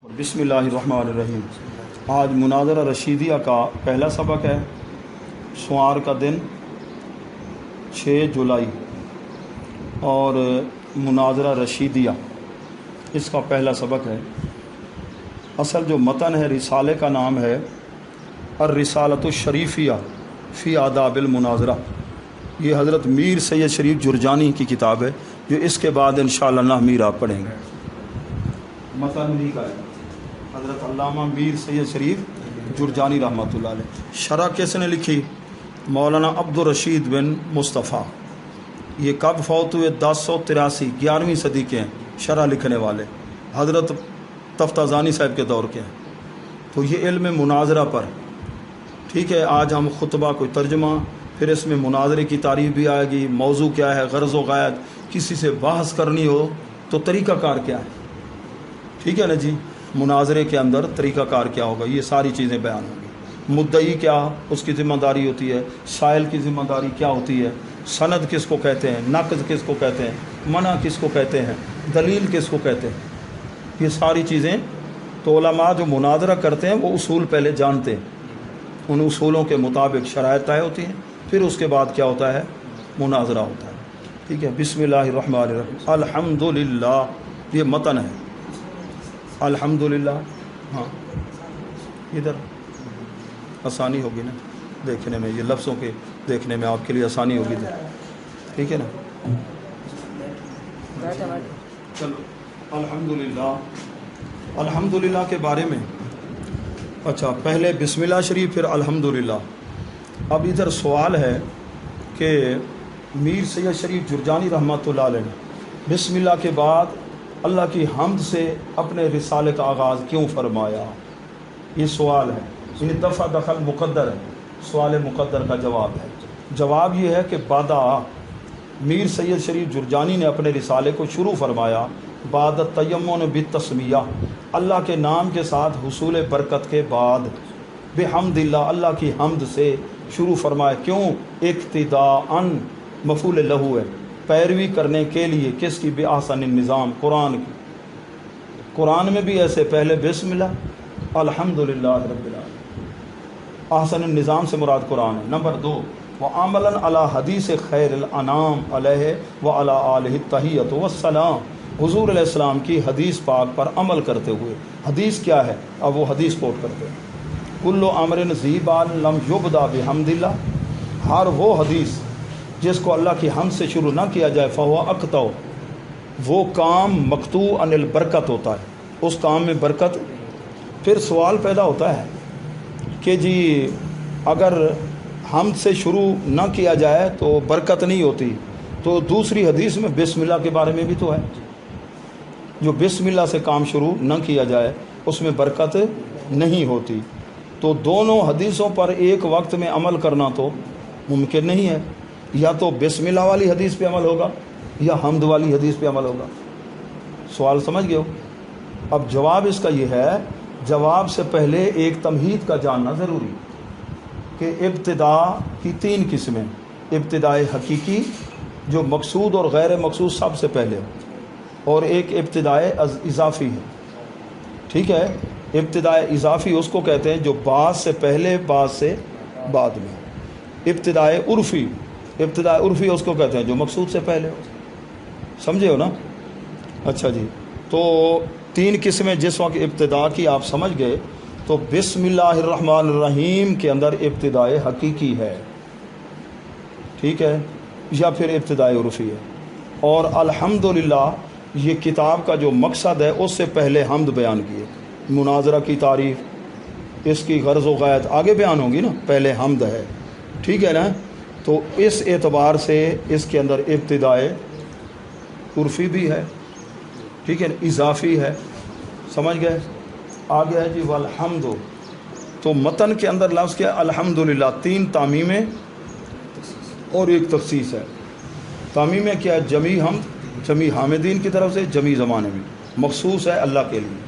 بسم اللہ الرحمن الرحیم۔ آج مناظرہ رشیدیہ کا پہلا سبق ہے۔ سوار کا دن 6 جولائی اور مناظرہ رشیدیہ اس کا پہلا سبق ہے۔ اصل جو متن ہے رسالے کا نام ہے الرسالۃ الشریفیہ فی آداب المناظرہ۔ یہ حضرت میر سید شریف جرجانی کی کتاب ہے جو اس کے بعد انشاءاللہ میر آپ پڑھیں گے۔ متن انہی کا ہے، حضرت علامہ میر سید شریف جرجانی رحمۃ اللہ علیہ۔ شرح کس نے لکھی؟ مولانا عبد الرشید بن مصطفیٰ۔ یہ کب فوت ہوئے؟ 1083، 11ویں صدی کے ہیں شرح لکھنے والے، حضرت تفتازانی صاحب کے دور کے ہیں۔ تو یہ علم مناظرہ پر، ٹھیک ہے، آج ہم خطبہ کوئی ترجمہ، پھر اس میں مناظرے کی تعریف بھی آئے گی، موضوع کیا ہے، غرض و غایت، کسی سے بحث کرنی ہو تو طریقہ کار کیا ہے، ٹھیک ہے نا جی، مناظرے کے اندر طریقہ کار کیا ہوگا، یہ ساری چیزیں بیان ہوں گی۔ مدعی کیا، اس کی ذمہ داری ہوتی ہے، سائل کی ذمہ داری کیا ہوتی ہے، سند کس کو کہتے ہیں، نقد کس کو کہتے ہیں، منع کس کو کہتے ہیں، دلیل کس کو کہتے ہیں، یہ ساری چیزیں تو علماء جو مناظرہ کرتے ہیں وہ اصول پہلے جانتے ہیں، ان اصولوں کے مطابق شرائط طے ہوتی ہیں، پھر اس کے بعد کیا ہوتا ہے، مناظرہ ہوتا ہے، ٹھیک ہے۔ بسم اللہ الرحمن الرحیم۔ الحمدللہ، یہ متن ہے الحمدللہ۔ ہاں ادھر آسانی ہوگی نا دیکھنے میں، یہ لفظوں کے دیکھنے میں آپ کے لیے آسانی ہوگی، ٹھیک ہے نا۔ چلو الحمدللہ، الحمدللہ کے بارے میں، اچھا پہلے بسم اللہ شریف پھر الحمدللہ۔ اب ادھر سوال ہے کہ میر سید شریف جرجانی رحمۃ اللہ علیہ نے بسم اللہ کے بعد اللہ کی حمد سے اپنے رسالے کا آغاز کیوں فرمایا؟ یہ سوال ہے، یہ دفع دخل مقدر ہے، سوال مقدر کا جواب ہے۔ جواب یہ ہے کہ بعد میر سید شریف جرجانی نے اپنے رسالے کو شروع فرمایا بعد تیمن بالتسمیہ، اللہ کے نام کے ساتھ حصول برکت کے بعد، بحمد اللہ، اللہ کی حمد سے شروع فرمایا۔ کیوں؟ اقتداءً، مفعول لہو ہے، پیروی کرنے کے لیے، کس کی؟ بِأَحْسَنِ النظام، قرآن کی۔ قرآن میں بھی ایسے پہلے بسم اللہ الحمدللہ رب العالمین، احسن النظام سے مراد قرآن ہے۔ نمبر 2، وَعَمَلًا عَلَى حدیث خیر الانام علیہ وعلی آلہ التحیۃ والسلام، حضور علیہ السلام کی حدیث پاک پر عمل کرتے ہوئے۔ حدیث کیا ہے؟ اب وہ حدیث کوٹ کرتے ہیں، کل امر ذی بال لم یبدا بحمد اللہ، ہر وہ حدیث جس کو اللہ کی حمد سے شروع نہ کیا جائے، فہو اقطع، وہ کام مقطوع عن البرکت ہوتا ہے، اس کام میں برکت۔ پھر سوال پیدا ہوتا ہے کہ جی اگر حمد سے شروع نہ کیا جائے تو برکت نہیں ہوتی، تو دوسری حدیث میں بسم اللہ کے بارے میں بھی تو ہے، جو بسم اللہ سے کام شروع نہ کیا جائے اس میں برکت نہیں ہوتی۔ تو دونوں حدیثوں پر ایک وقت میں عمل کرنا تو ممکن نہیں ہے، یا تو بسم اللہ والی حدیث پہ عمل ہوگا یا حمد والی حدیث پہ عمل ہوگا۔ سوال سمجھ گئے ہو؟ اب جواب اس کا یہ ہے، جواب سے پہلے ایک تمہید کا جاننا ضروری کہ ابتدا کی 3 قسمیں، ابتداء حقیقی جو مقصود اور غیر مقصود سب سے پہلے ہو، اور ایک ابتداء اضافی ہے، ٹھیک ہے۔ ابتداء اضافی اس کو کہتے ہیں جو بعض سے پہلے بعض سے بعد میں۔ ابتداء عرفی، ابتداء عرفی اس کو کہتے ہیں جو مقصود سے پہلے ہو، سمجھے ہو نا؟ اچھا جی، تو 3 قسمیں جس وقت ابتدا کی آپ سمجھ گئے تو بسم اللہ الرحمن الرحیم کے اندر ابتداء حقیقی ہے، ٹھیک ہے، یا پھر ابتداء عرفی ہے۔ اور الحمدللہ یہ کتاب کا جو مقصد ہے اس سے پہلے حمد بیان کیے، مناظرہ کی تعریف، اس کی غرض و غایت آگے بیان ہوگی نا، پہلے حمد ہے، ٹھیک ہے نا۔ تو اس اعتبار سے اس کے اندر ابتداء عرفی بھی ہے، ٹھیک ہے، اضافی ہے، سمجھ گئے؟ آگے ہے جی والحمد، تو متن کے اندر لفظ کیا؟ الحمدللہ، 3 تعمیمیں اور ایک تخصیص ہے۔ تعمیمیں کیا ہے؟ جمی حمد، جمی حامدین کی طرف سے، جمی زمانے میں، مخصوص ہے اللہ کے لیے۔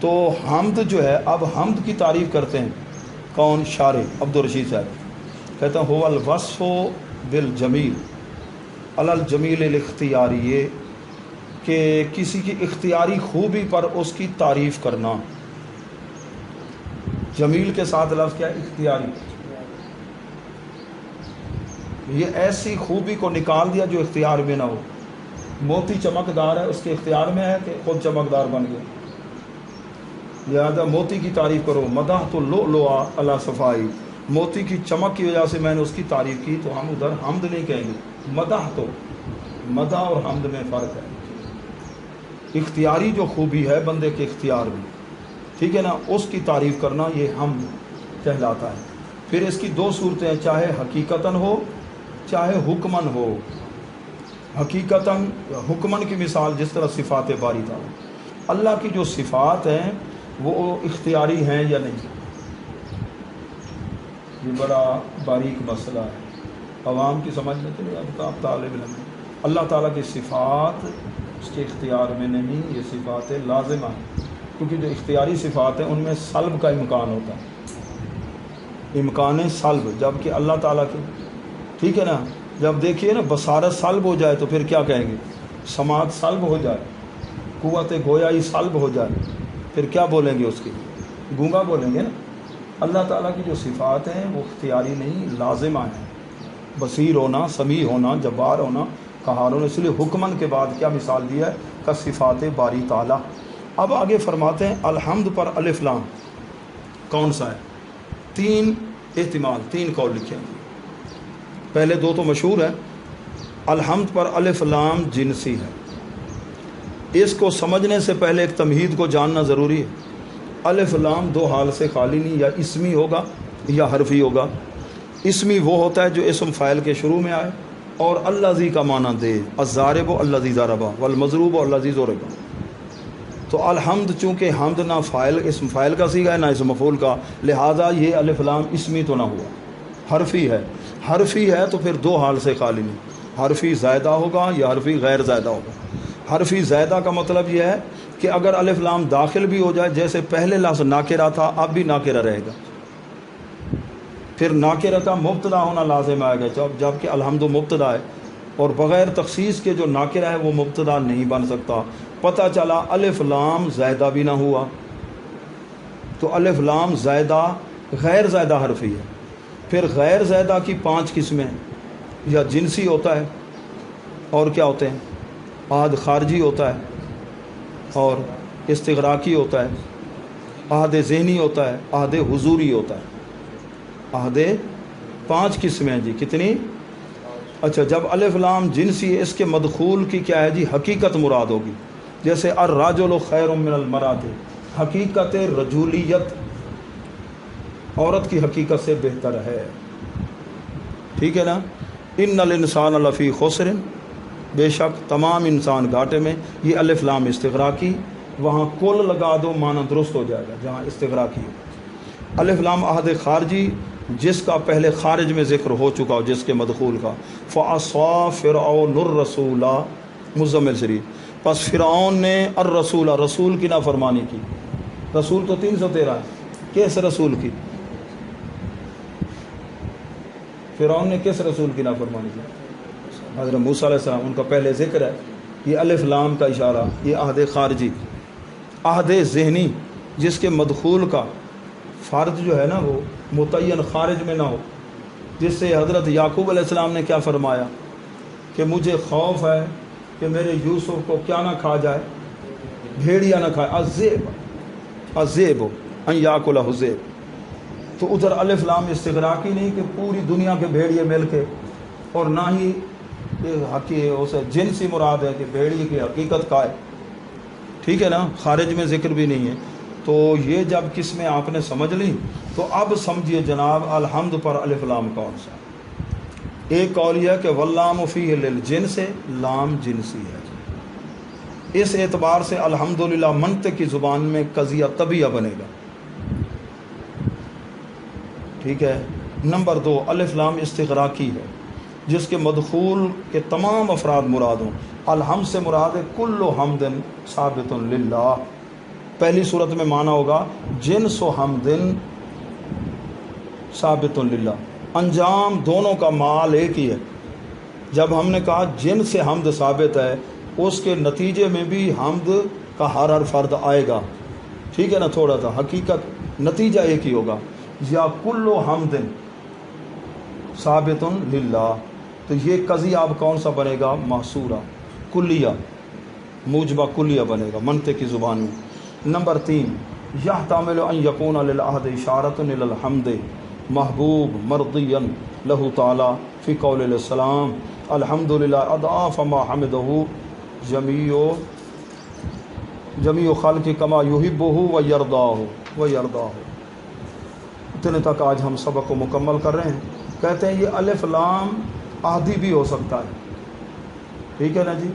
تو حمد جو ہے، اب حمد کی تعریف کرتے ہیں کون؟ شارح عبد الرشید صاحب کہتا ہے هو الوصف بالجمیل علی الجمیل الاختیاری، کہ کسی کی اختیاری خوبی پر اس کی تعریف کرنا. جمیل کے ساتھ لفظ کیا ہے؟ اختیاری. یہ ایسی خوبی کو نکال دیا جو اختیار میں نہ ہو. موتی چمکدار ہے، اس کے اختیار میں ہے کہ خود چمکدار بن گیا. لہذا موتی کی تعریف کرو. مدحت اللؤلؤ علی صفائی، موتی کی چمک کی وجہ سے میں نے اس کی تعریف کی، تو ہم ادھر حمد نہیں کہیں گے. مدح تو مدح اور حمد میں فرق ہے. اختیاری جو خوبی ہے بندے کے اختیار میں، ٹھیک ہے نا، اس کی تعریف کرنا یہ حمد کہلاتا ہے. پھر اس کی دو صورتیں ہیں، چاہے حقیقتاً ہو چاہے حکمن ہو. حقیقتاً حکمن کی مثال جس طرح صفات باری تعالیٰ، اللہ کی جو صفات ہیں وہ اختیاری ہیں یا نہیں. یہ بڑا باریک مسئلہ ہے، عوام کی سمجھ میں چلے. اب آپ طالب علم ہیں، اللہ تعالیٰ کی صفات اس کے اختیار میں نہیں، یہ صفات لازمہ ہیں. کیونکہ جو اختیاری صفات ہیں ان میں سلب کا امکان ہوتا ہے، امکان سلب، جبکہ اللہ تعالیٰ کی، ٹھیک ہے نا، جب دیکھیے نا بصارت سلب ہو جائے تو پھر کیا کہیں گے؟ سماعت سلب ہو جائے، قوت گویائی سلب ہو جائے، پھر کیا بولیں گے؟ اس کی گونگا بولیں گے نا. اللہ تعالیٰ کی جو صفات ہیں وہ اختیاری نہیں، لازمہ ہیں. بصیر ہونا، سمیع ہونا، جبار ہونا، قہار ہونا. اس لیے حکمن کے بعد کیا مثال دیا ہے؟ کا صفات باری تعالیٰ. اب آگے فرماتے ہیں الحمد پر الف لام کون سا ہے؟ تین احتمال، تین قول لکھے ہیں. پہلے دو تو مشہور ہے. الحمد پر الف لام جنسی ہے. اس کو سمجھنے سے پہلے ایک تمہید کو جاننا ضروری ہے. الف لام دو حال سے خالی نہیں، یا اسمی ہوگا یا حرفی ہوگا. اسمی وہ ہوتا ہے جو اسم فاعل کے شروع میں آئے اور الذی کا معنی دے، الضارب الذی ضربا والمضروب الذی ضربا. تو الحمد چونکہ حمد نہ فاعل اسم فاعل کا صیغہ ہے نہ اسم مفعول کا، لہذا یہ الف لام اسمی تو نہ ہوا، حرفی ہے. حرفی ہے تو پھر دو حال سے خالی نہیں، حرفی زائدہ ہوگا یا حرفی غیر زائدہ ہوگا. حرفی زائدہ کا مطلب یہ ہے کہ اگر الف لام داخل بھی ہو جائے، جیسے پہلے لفظ ناکرہ تھا اب بھی ناکرہ رہے گا، پھر ناکرہ کا مبتدا ہونا لازم آئے گا. جبکہ الحمد مبتدا ہے اور بغیر تخصیص کے جو ناکرہ ہے وہ مبتدا نہیں بن سکتا. پتہ چلا الف لام زائدہ بھی نہ ہوا، تو الف لام زائدہ غیر زائدہ حرفی ہے. پھر غیر زائدہ کی 5 قسمیں، یا جنسی ہوتا ہے، اور کیا ہوتے ہیں؟ عہد خارجی ہوتا ہے، اور استغراقی ہوتا ہے، عہد ذہنی ہوتا ہے، عہد حضوری ہوتا ہے. عہد 5 قسمیں ہیں جی. کتنی؟ اچھا، جب الف لام جنسی ہے اس کے مدخول کی کیا ہے جی؟ حقیقت مراد ہوگی. جیسے الرجل خیر من المرأة، حقیقت رجولیت عورت کی حقیقت سے بہتر ہے، ٹھیک ہے نا. ان الانسان لفی خسر، بے شک تمام انسان گھاٹے میں. یہ الف لام استغراقی، وہاں کل لگا دو معنی درست ہو جائے گا جہاں استغراقی ہو. الف لام عہد خارجی جس کا پہلے خارج میں ذکر ہو چکا ہو، جس کے مدخول کا. فعصا فرعون الرسول، مزمل شریف. پس فرعون نے الرسول، رسول کی نافرمانی کی. رسول تو 313 ہے، کس رسول کی؟ فرعون نے کس رسول کی نافرمانی کی؟ حضرت موسیٰ علیہ السلام، ان کا پہلے ذکر ہے. یہ الف لام کا اشارہ، یہ عہد خارجی. عہد ذہنی جس کے مدخول کا فرد جو ہے نا وہ متعین خارج میں نہ ہو، جس سے حضرت یعقوب علیہ السلام نے کیا فرمایا کہ مجھے خوف ہے کہ میرے یوسف کو کیا نہ کھا جائے، بھیڑیا نہ کھائے. الذئب ان یاکلہ الذئب. تو ادھر الف لام استغراقی نہیں کہ پوری دنیا کے بھیڑیے مل کے، اور نہ ہی اسے جنسی مراد ہے کہ بھیڑیے کی حقیقت کھائے، ٹھیک ہے نا. خارج میں ذکر بھی نہیں ہے. تو یہ جب قسمیں آپ نے سمجھ لی تو اب سمجھیے جناب الحمد پر الف لام کون سا. ایک قول یہ ہے کہ واللام فیہ للجنس، لام جنسی ہے. اس اعتبار سے الحمدللہ منطق کی زبان میں قضیہ طبیعہ بنے گا، ٹھیک ہے. نمبر 2 الف لام استغراقی ہے جس کے مدخول کے تمام افراد مراد ہوں. الحمد سے مراد ہے کل حمد ثابت للہ. پہلی صورت میں معنی ہوگا جنس و حمد ثابت للہ، انجام دونوں کا مال ایک ہی ہے. جب ہم نے کہا جن سے حمد ثابت ہے اس کے نتیجے میں بھی حمد کا ہر فرد آئے گا، ٹھیک ہے نا، تھوڑا سا حقیقت نتیجہ ایک ہی ہوگا، یا کل حمد ثابت للہ، تو یہ قضیہ اب کون سا بنے گا؟ محصورہ کلیہ، موجبہ کلیہ بنے گا منطق کی زبان میں۔ نمبر 3، یحتمل ان یکون للعہد اشارۃ الی الحمد محبوب مرضیا لہ تعالی فی قول علیہ السلام الحمد للہ اضعاف ما حمدہ جمیع خلق کما یحبہ ویرضاہ۔ اتنے تک آج ہم سبق کو مکمل کر رہے ہیں۔ کہتے ہیں یہ الف لام عہدی بھی ہو سکتا ہے، ٹھیک ہے نا جی،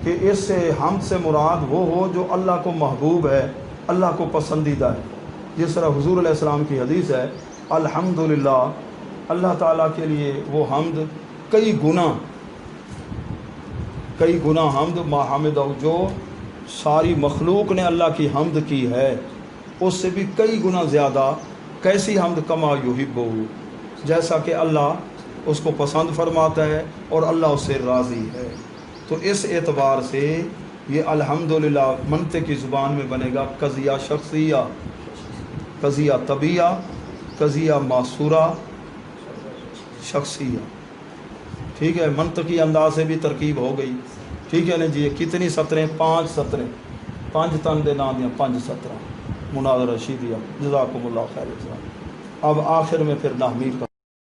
کہ اس سے حمد سے مراد وہ ہو جو اللہ کو محبوب ہے، اللہ کو پسندیدہ ہے۔ جس طرح حضور علیہ السلام کی حدیث ہے الحمدللہ، اللہ تعالیٰ کے لیے وہ حمد کئی گنا حمد ما حمدہ، جو ساری مخلوق نے اللہ کی حمد کی ہے اس سے بھی کئی گنا زیادہ۔ کیسی حمد؟ کما یحبہ، جیسا کہ اللہ اس کو پسند فرماتا ہے اور اللہ اس سے راضی ہے۔ تو اس اعتبار سے یہ الحمدللہ منطق کی زبان میں بنے گا قضیہ شخصیہ، قضیہ طبیعہ، قضیہ معصورہ شخصیہ، ٹھیک ہے، منطقی انداز سے بھی ترکیب ہو گئی، ٹھیک ہے نا جی۔ یہ کتنی سطریں؟ 5 سطریں، 5 تن دے نام دیا 5 سطریں مناظرہ شیدیہ، جزاکم اللہ خیر۔ اب آخر میں پھر نحویر کا